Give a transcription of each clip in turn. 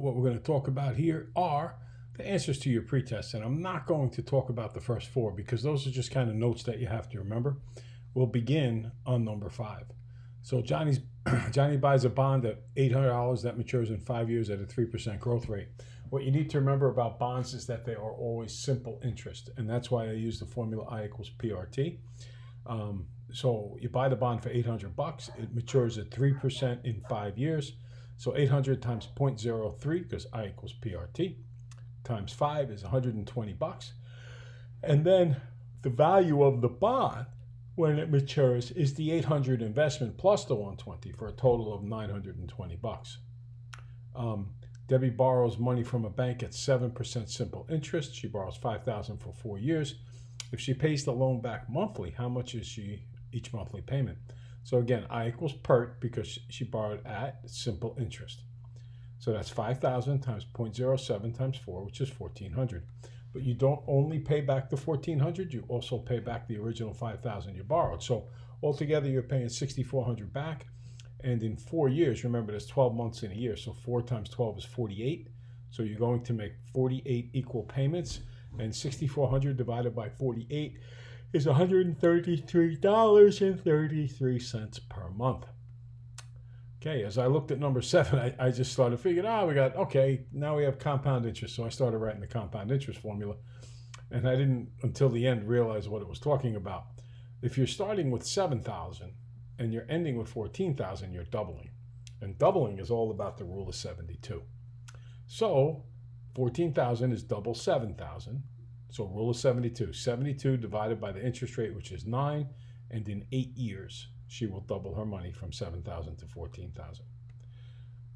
What we're going to talk about here are the answers to your pretest, and I'm not going to talk about the first four because those are just kind of notes that you have to remember. We'll begin on number 5. So Johnny buys a bond at $800 that matures in 5 years at a 3% growth rate. What you need to remember about bonds is that they are always simple interest, and that's why I use the formula I equals PRT. So you buy the bond for $800. It matures at 3% in 5 years. So 800 times 0.03, because I equals PRT, times 5 is $120. And then the value of the bond when it matures is the 800 investment plus the 120 for a total of $920. Debbie borrows money from a bank at 7% simple interest. She borrows $5,000 for 4 years. If she pays the loan back monthly, how much is each monthly payment? So again, I equals PERT because she borrowed at simple interest. So that's 5,000 times 0.07 times 4, which is 1,400. But you don't only pay back the 1,400, you also pay back the original 5,000 you borrowed. So altogether, you're paying 6,400 back. And in 4 years, remember there's 12 months in a year, so 4 times 12 is 48. So you're going to make 48 equal payments, and 6,400 divided by 48 is $133.33 per month. Okay, as I looked at number 7, I just started figuring, now we have compound interest. So I started writing the compound interest formula, and I didn't, until the end, realize what it was talking about. If you're starting with 7,000 and you're ending with 14,000, you're doubling. And doubling is all about the rule of 72. So 14,000 is double 7,000. So rule of 72. 72 divided by the interest rate, which is 9, and in 8 years, she will double her money from 7,000 to 14,000.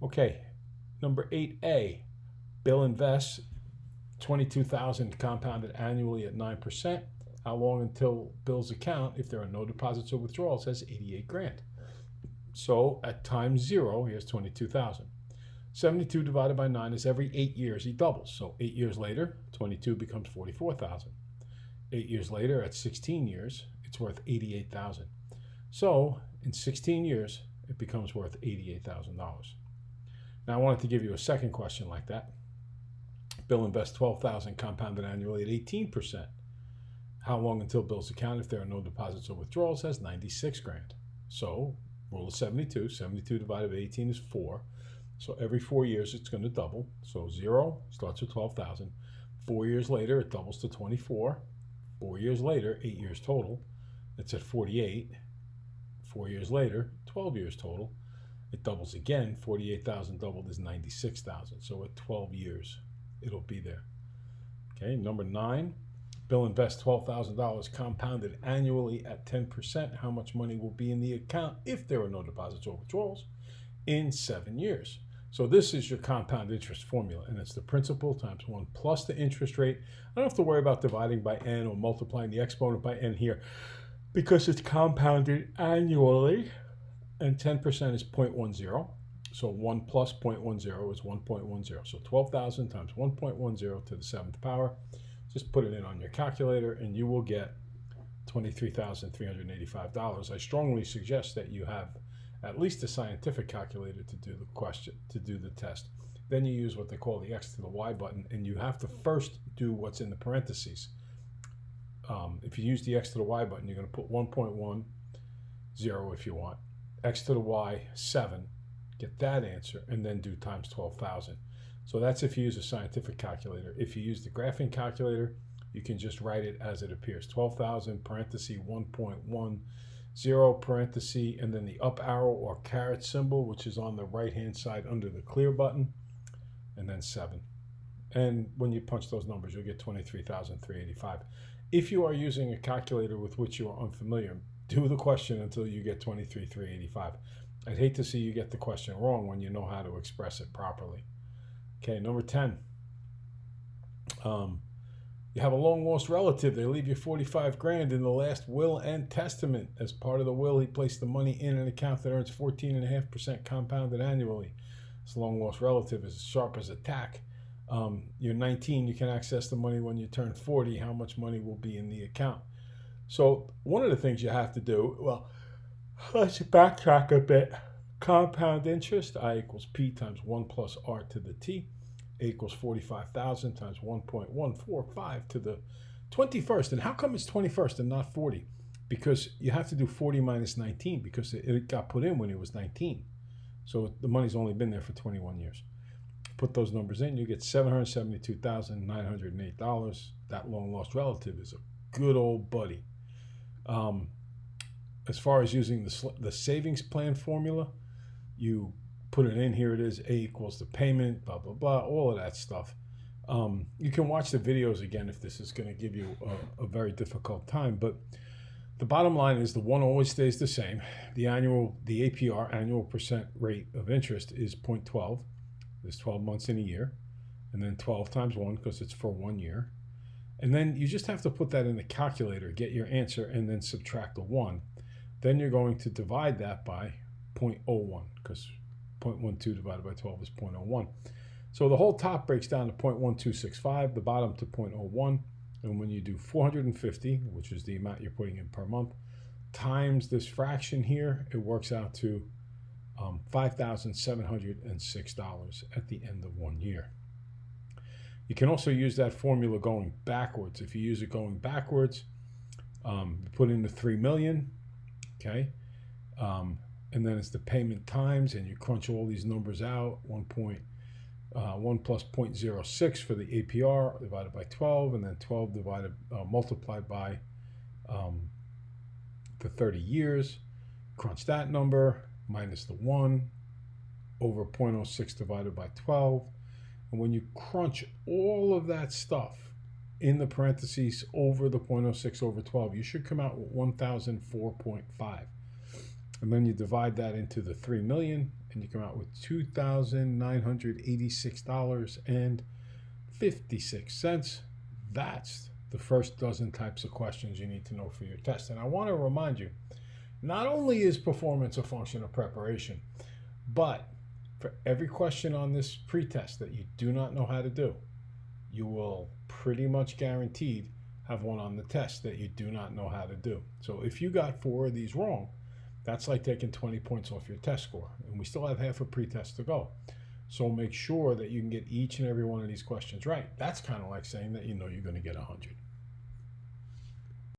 Okay, number 8A, Bill invests 22,000 compounded annually at 9%. How long until Bill's account, if there are no deposits or withdrawals, has 88 grand. So at times 0, he has 22,000. 72 divided by 9 is every 8 years he doubles. So 8 years later, 22 becomes 44,000. 8 years later, at 16 years, it's worth 88,000. So in 16 years, it becomes worth $88,000. Now I wanted to give you a second question like that. Bill invests 12,000 compounded annually at 18%. How long until Bill's account, if there are no deposits or withdrawals, has 96 grand. So rule of 72, 72 divided by 18 is 4. So every 4 years, it's going to double. So 0 starts with 12,000. 4 years later, it doubles to 24. 4 years later, 8 years total, it's at 48. 4 years later, 12 years total, it doubles again. 48,000 doubled is 96,000. So at 12 years, it'll be there. Okay, number 9, Bill invests $12,000 compounded annually at 10%. How much money will be in the account if there are no deposits or withdrawals in 7 years? So this is your compound interest formula, and it's the principal times 1 plus the interest rate. I don't have to worry about dividing by n or multiplying the exponent by n here because it's compounded annually, and 10% is 0.10. So 1 plus 0.10 is 1.10. So 12,000 times 1.10 to the 7th power. Just put it in on your calculator, and you will get $23,385. I strongly suggest that you have at least a scientific calculator to do the question, to do the test. Then you use what they call the X to the Y button, and you have to first do what's in the parentheses. If you use the X to the Y button, you're going to put 1.10 if you want. X to the Y, 7. Get that answer, and then do times 12,000. So that's if you use a scientific calculator. If you use the graphing calculator, you can just write it as it appears. 12,000 parenthesis 1.10 parenthesis, and then the up arrow or caret symbol, which is on the right-hand side under the clear button, and then 7. And when you punch those numbers, you'll get 23,385. If you are using a calculator with which you are unfamiliar, do the question until you get 23,385. I'd hate to see you get the question wrong when you know how to express it properly. Okay, number 10. You have a long-lost relative. They leave you 45 grand in the last will and testament. As part of the will, he placed the money in an account that earns 14.5% compounded annually. This long-lost relative is as sharp as a tack. You're 19. You can access the money when you turn 40. How much money will be in the account? So one of the things you have to do, well, let's backtrack a bit. Compound interest, I equals P times 1 plus R to the T. A equals 45,000 times 1.145 to the 21st. And how come it's 21st and not 40? Because you have to do 40 minus 19 because it got put in when it was 19. So the money's only been there for 21 years. Put those numbers in, you get $772,908. That long lost relative is a good old buddy. As far as using the savings plan formula, you put it in, here it is, A equals the payment, blah, blah, blah, all of that stuff. You can watch the videos again if this is going to give you a very difficult time, but the bottom line is the one always stays the same. The APR, annual percent rate of interest, is 0.12. There's 12 months in a year, and then 12 times 1 because it's for 1 year. And then you just have to put that in the calculator, get your answer, and then subtract the 1. Then you're going to divide that by 0.01 because 0.12 divided by 12 is 0.01. So the whole top breaks down to 0.1265, the bottom to 0.01. And when you do 450, which is the amount you're putting in per month, times this fraction here, it works out to $5,706 at the end of 1 year. You can also use that formula going backwards. If you use it going backwards, you put in the 3 million, okay? And then it's the payment times, and you crunch all these numbers out. 1 plus 0.06 for the APR divided by 12, and then 12 multiplied by the 30 years. Crunch that number, minus the 1 over 0.06 divided by 12. And when you crunch all of that stuff in the parentheses over the 0.06 over 12, you should come out with 1,004.5. And then you divide that into the 3 million, and you come out with $2,986.56. That's the first dozen types of questions you need to know for your test. And I want to remind you, not only is performance a function of preparation, but for every question on this pretest that you do not know how to do, you will pretty much guaranteed have one on the test that you do not know how to do. So if you got 4 of these wrong, that's like taking 20 points off your test score. And we still have half a pretest to go. So make sure that you can get each and every one of these questions right. That's kind of like saying that you know you're going to get 100.